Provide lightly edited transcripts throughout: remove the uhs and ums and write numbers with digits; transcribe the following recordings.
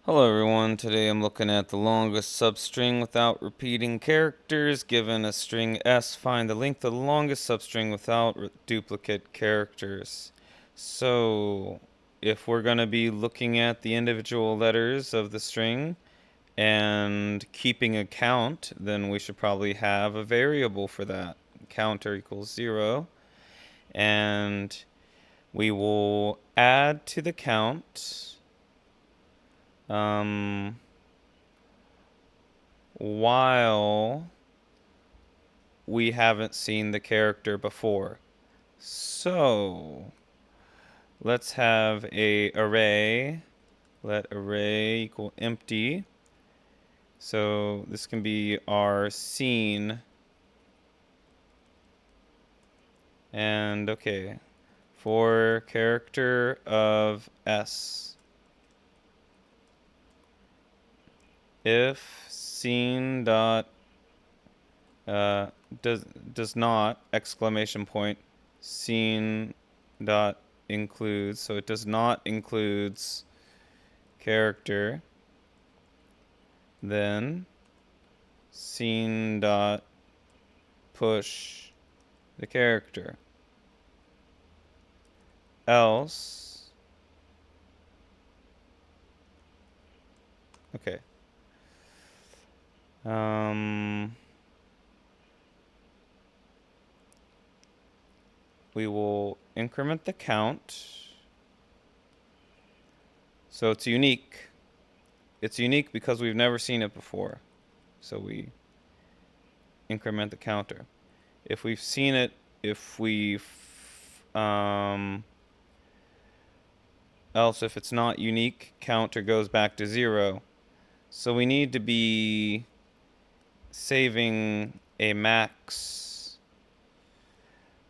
Hello everyone, today I'm looking at the longest substring without repeating characters. Given a string S, find the length of the longest substring without duplicate characters. So, if we're going to be looking at the individual letters of the string and keeping a count, then we should probably have a variable for that. Counter equals 0. And we will add to the count while we haven't seen the character before. So let's have a array. Let array equal empty. So this can be our scene. And okay, for character of S, if scene dot does not exclamation point scene dot includes, so it does not includes character, then scene dot push the character, else okay we will increment the count. So it's unique. It's unique because we've never seen it before. So we increment the counter. If we've seen it, else if it's not unique, counter goes back to 0. So we need to be saving a max.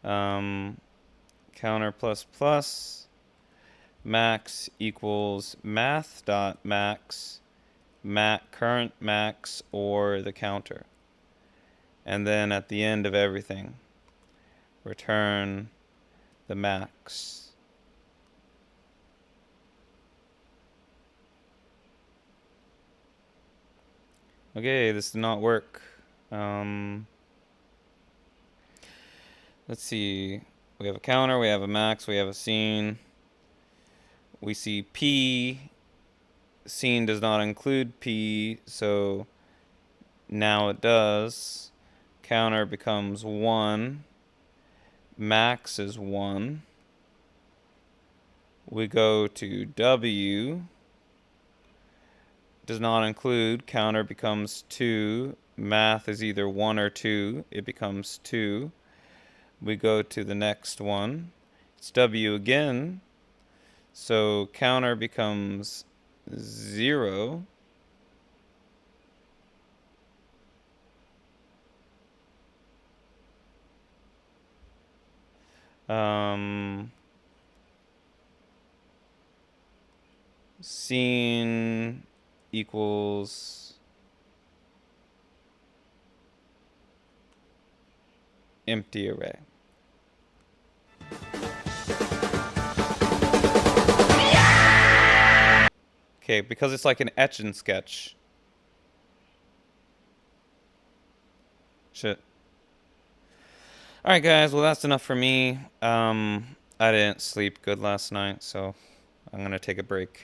Counter plus plus max equals math dot max current max or the counter, and then at the end of everything return the max. Okay, this did not work. Let's see. We have a counter, we have a max, we have a scene. We see P. Scene does not include P, so now it does. Counter becomes 1. Max is 1. We go to W. Does not include. Counter becomes 2. Math is either 1 or 2. It becomes 2. We go to the next one. It's W again. So counter becomes 0. Scene equals empty array. Okay, because it's like an etch and sketch. Shit. Alright guys, well that's enough for me. I didn't sleep good last night, so I'm gonna take a break.